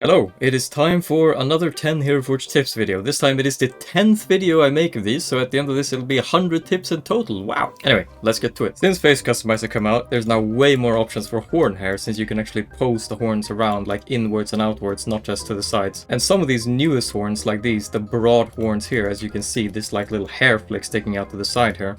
Hello, it is time for another 10 Heroforge tips video. This time it is the 10th video I make of these, so at the end of this it'll be 100 tips in total. Wow! Anyway, let's get to it. Since Face Customizer come out, there's now way more options for horn hair, since you can actually pose the horns around, like inwards and outwards, not just to the sides. And some of these newest horns, like these, the broad horns here, as you can see, this like little hair flick sticking out to the side here.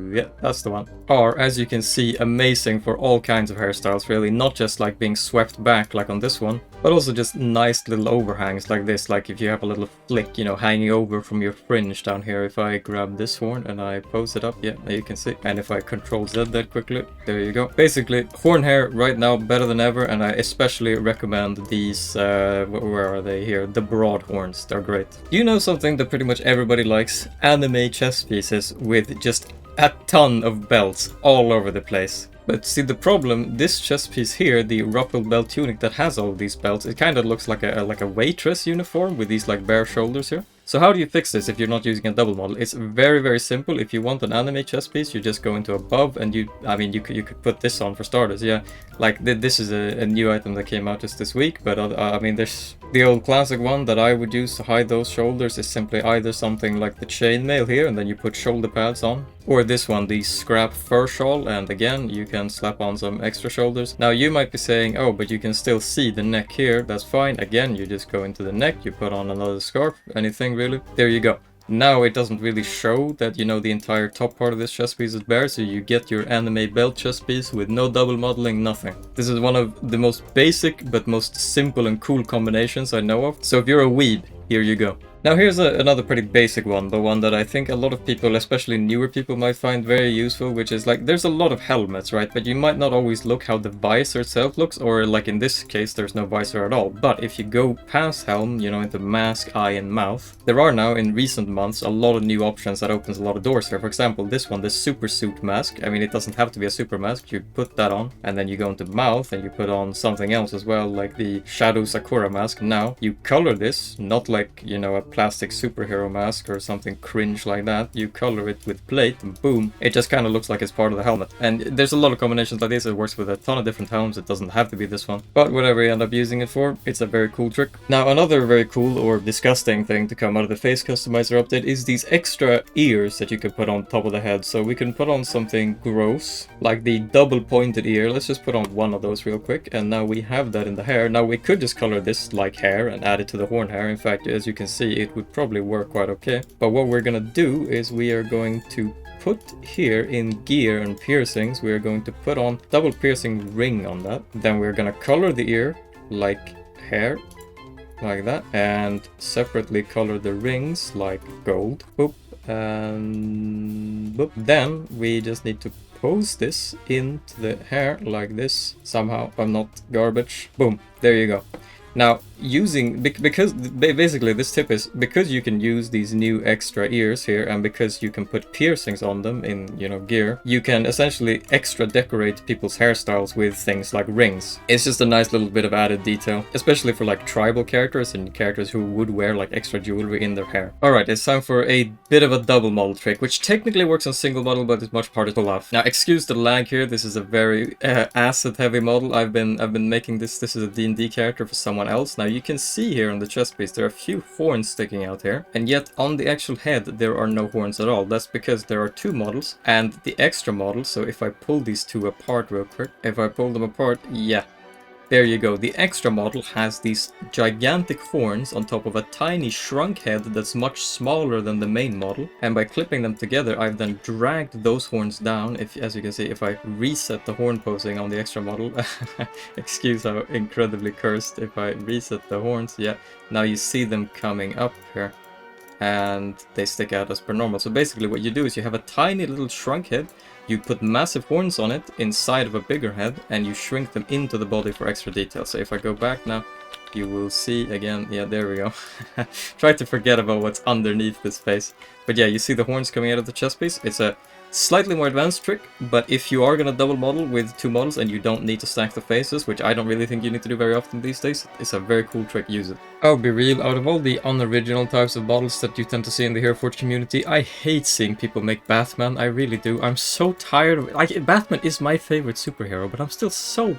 Yeah, that's the one. Are, as you can see, amazing for all kinds of hairstyles, really, not just like being swept back like on this one, but also just nice little overhangs like this, like if you have a little flick, you know, hanging over from your fringe down here. If I grab this horn and I pose it up, yeah, there you can see. And if I Control Z that quickly, there you go. Basically, horn hair right now better than ever, and I especially recommend these, where are they here? The broad horns, they're great. You know something that pretty much everybody likes? Anime chess pieces with just a ton of belts all over the place. But see the problem, this chest piece here, the ruffled belt tunic that has all of these belts, it kind of looks like a waitress uniform with these like bare shoulders here. So how do you fix this if you're not using a double model? It's very, very simple. If you want an anime chest piece, you just go into above and you could put this on for starters, yeah. Like this is a new item that came out just this week, but I mean there's the old classic one that I would use to hide those shoulders is simply either something like the chainmail here and then you put shoulder pads on, or this one, the scrap fur shawl, and again you can slap on some extra shoulders. Now you might be saying, oh, but you can still see the neck here. That's fine. Again, you just go into the neck, you put on another scarf, anything really. There you go. Now it doesn't really show that, you know, the entire top part of this chest piece is bare, so you get your anime belt chest piece with no double modeling, nothing. This is one of the most basic but most simple and cool combinations I know of, so if you're a weeb, here you go. Now here's another pretty basic one, but one that I think a lot of people, especially newer people, might find very useful, which is like, there's a lot of helmets, right? But you might not always look how the visor itself looks, or like in this case, there's no visor at all. But if you go past helm, you know, into mask, eye, and mouth, there are now, in recent months, a lot of new options that opens a lot of doors here. For example, this one, this super suit mask. I mean, it doesn't have to be a super mask. You put that on, and then you go into mouth, and you put on something else as well, like the Shadow Sakura mask. Now, you color this, not like, you know, a plastic superhero mask or something cringe like that. You color it with plate and boom, it just kind of looks like it's part of the helmet. And there's a lot of combinations like this. It works with a ton of different helms. It doesn't have to be this one, but whatever you end up using it for, it's a very cool trick. Now another very cool or disgusting thing to come out of the face customizer update is these extra ears that you can put on top of the head. So we can put on something gross like the double pointed ear. Let's just put on one of those real quick, and now we have that in the hair. Now we could just color this like hair and add it to the horn hair. In fact, as you can see, it would probably work quite okay. But what we're gonna do is we are going to put here in gear and piercings, we are going to put on double piercing ring on that. Then we're gonna color the ear like hair, like that, and separately color the rings like gold. Boop, and boop. Then we just need to pose this into the hair like this somehow. I'm not garbage. Boom, there you go. Now, because basically this tip is, because you can use these new extra ears here and because you can put piercings on them in, you know, gear, you can essentially extra decorate people's hairstyles with things like rings. It's just a nice little bit of added detail, especially for like tribal characters and characters who would wear like extra jewelry in their hair. Alright, it's time for a bit of a double model trick, which technically works on single model, but it's much harder to pull off. Now, excuse the lag here. This is a very asset heavy model. I've been making this. This is a D&D character for someone else. Now you can see here on the chest piece there are a few horns sticking out here, and yet on the actual head there are no horns at all. That's because there are two models and the extra model. So if I pull these two apart real quick, if I pull them apart, yeah, there you go. The extra model has these gigantic horns on top of a tiny shrunk head that's much smaller than the main model. And by clipping them together, I've then dragged those horns down. If, as you can see, if I reset the horn posing on the extra model, excuse how incredibly cursed, if I reset the horns, yeah, now you see them coming up here and they stick out as per normal. So basically what you do is you have a tiny little shrunk head, you put massive horns on it inside of a bigger head, and you shrink them into the body for extra detail. So if I go back now, you will see again, yeah, there we go. Try to forget about what's underneath this face. But yeah, you see the horns coming out of the chest piece. It's a slightly more advanced trick, but if you are gonna double model with two models and you don't need to stack the faces, which I don't really think you need to do very often these days, it's a very cool trick, use it. I'll be real, out of all the unoriginal types of models that you tend to see in the Heroforge community, I hate seeing people make Batman, I really do. I'm so tired of it. Like, Batman is my favorite superhero, but I'm still so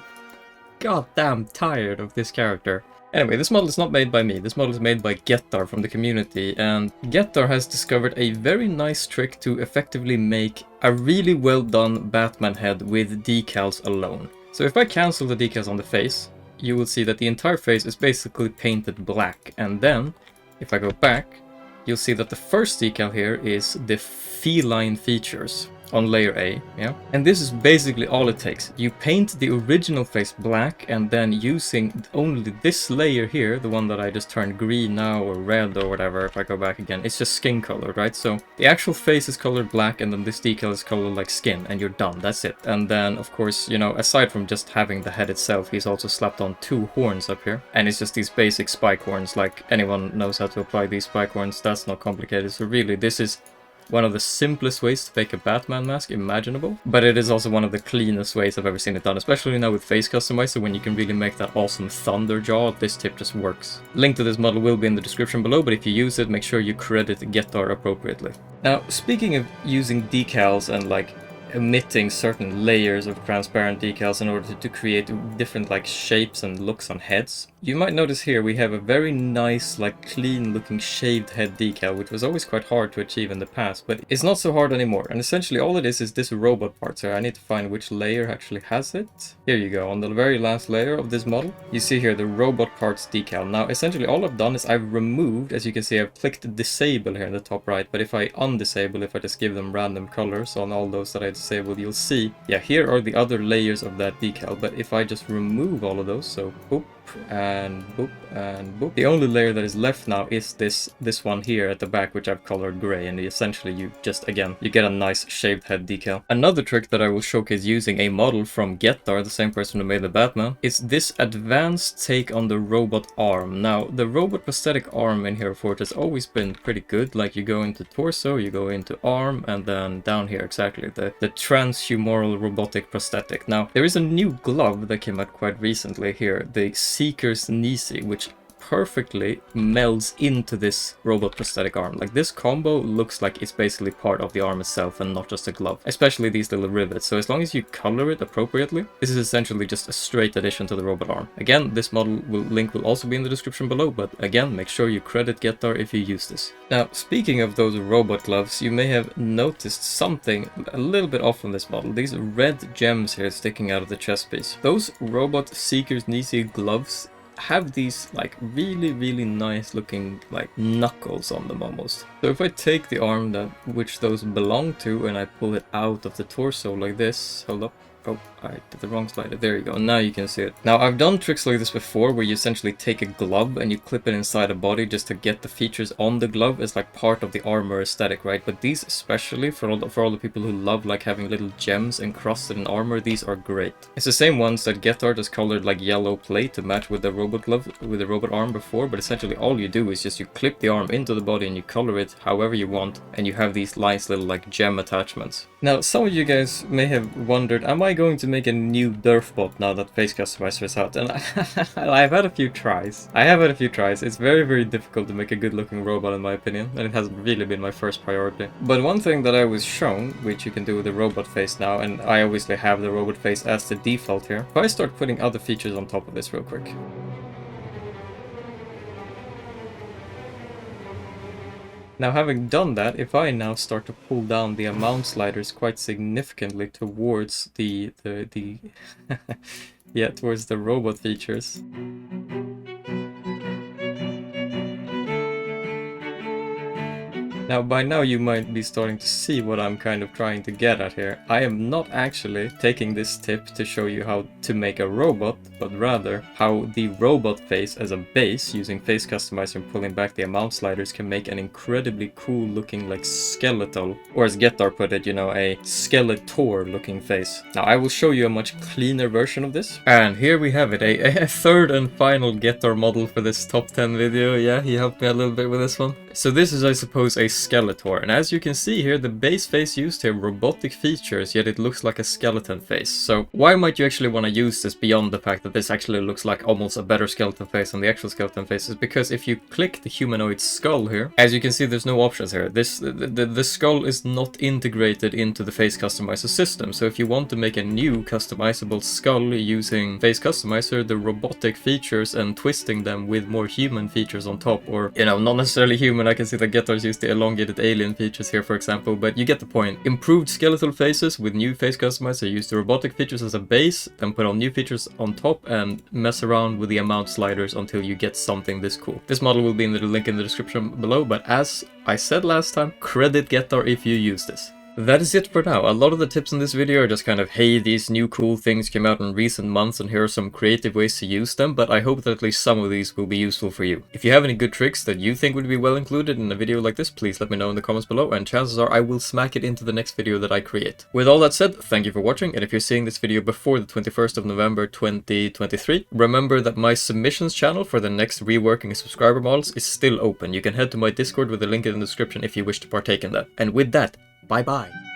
goddamn tired of this character. Anyway, this model is not made by me, this model is made by Getar from the community, and Getar has discovered a very nice trick to effectively make a really well done Batman head with decals alone. So if I cancel the decals on the face, you will see that the entire face is basically painted black, and then, if I go back, you'll see that the first decal here is the feline features on layer A, yeah? And this is basically all it takes. You paint the original face black, and then using only this layer here, the one that I just turned green now or red or whatever, if I go back again, it's just skin colored, right? So the actual face is colored black, and then this decal is colored like skin, and you're done, that's it. And then, of course, you know, aside from just having the head itself, he's also slapped on 2 horns up here. And it's just these basic spike horns, like anyone knows how to apply these spike horns, that's not complicated. So really, this is one of the simplest ways to make a Batman mask imaginable, but it is also one of the cleanest ways I've ever seen it done, especially now with face customizer, when you can really make that awesome thunder jaw. This tip just works. Link to this model will be in the description below, but if you use it, make sure you credit Getar appropriately. Now, speaking of using decals and like emitting certain layers of transparent decals in order to create different like shapes and looks on heads, you might notice here we have a very nice, like clean looking shaved head decal, which was always quite hard to achieve in the past, but it's not so hard anymore. And essentially all it is this robot part. So I need to find which layer actually has it. Here you go, on the very last layer of this model, you see here the robot parts decal. Now essentially all I've done is I've removed, as you can see, I've clicked disable here in the top right, but if I undisable, if I just give them random colors on all those that I disabled, you'll see, yeah, here are the other layers of that decal. But if I just remove all of those, so boop and boop and boop, the only layer that is left now is this one here at the back, which I've colored gray, and essentially you just, again, you get a nice shaved head decal. Another trick that I will showcase using a model from Getar, the same person who made the Batman, is this advanced take on the robot arm. Now, the robot prosthetic arm in Heroforge has always been pretty good. Like, you go into torso, you go into arm, and then down here, exactly, the transhumoral robotic prosthetic. Now, there is a new glove that came out quite recently here, the Seeker's Nisi, which perfectly melds into this robot prosthetic arm. Like, this combo looks like it's basically part of the arm itself and not just a glove, especially these little rivets. So as long as you color it appropriately, this is essentially just a straight addition to the robot arm. Again, this model link will also be in the description below, but again, make sure you credit Getar if you use this. Now, speaking of those robot gloves, you may have noticed something a little bit off on this model. These red gems here sticking out of the chest piece. Those robot Seeker's Nisi gloves have these like really nice looking like knuckles on them almost. So if I take the arm that which those belong to and I pull it out of the torso like this, hold up. Oh, I did the wrong slider. There you go. Now you can see it. Now, I've done tricks like this before where you essentially take a glove and you clip it inside a body just to get the features on the glove as like part of the armor aesthetic, right? But these, especially for all the people who love like having little gems encrusted in armor, these are great. It's the same ones that Getar just colored like yellow plate to match with the robot glove, with the robot arm before, but essentially all you do is just you clip the arm into the body and you color it however you want, and you have these nice little like gem attachments. Now, some of you guys may have wondered, am I going to make a new Derf bot now that Face Customizer is out? And I've had a few tries. It's very difficult to make a good looking robot in my opinion, and it hasn't really been my first priority. But one thing that I was shown, which you can do with the robot face now, and I obviously have the robot face as the default here, if I start putting other features on top of this real quick. Now, having done that, if I now start to pull down the amount sliders quite significantly towards the yeah, towards the robot features. Now, by now you might be starting to see what I'm kind of trying to get at here. I am not actually taking this tip to show you how to make a robot, but rather how the robot face as a base, using Face Customizer and pulling back the amount sliders, can make an incredibly cool looking like skeletal, or as Getar put it, you know, a skeletor looking face. Now, I will show you a much cleaner version of this. And here we have it, a third and final Getar model for this top 10 video. Yeah, he helped me a little bit with this one. So this is, I suppose, a Skeletor, and as you can see here, the base face used here, robotic features, yet it looks like a skeleton face. So why might you actually want to use this beyond the fact that this actually looks like almost a better skeleton face than the actual skeleton face? Is because if you click the humanoid skull here, as you can see, there's no options here. The skull is not integrated into the face customizer system. So if you want to make a new customizable skull using face customizer, the robotic features and twisting them with more human features on top, or, you know, not necessarily human. I can see that Gettars use the elongated alien features here, for example, but you get the point. Improved skeletal faces with new face customizer. Use the robotic features as a base, then put on new features on top and mess around with the amount sliders until you get something this cool. This model will be in the link in the description below, but as I said last time, credit Gettar if you use this. That is it for now. A lot of the tips in this video are just kind of, hey, these new cool things came out in recent months and here are some creative ways to use them, but I hope that at least some of these will be useful for you. If you have any good tricks that you think would be well included in a video like this, please let me know in the comments below, and chances are I will smack it into the next video that I create. With all that said, thank you for watching, and if you're seeing this video before the 21st of November 2023, remember that my submissions channel for the next reworking subscriber models is still open. You can head to my Discord with the link in the description if you wish to partake in that. And with that, bye-bye.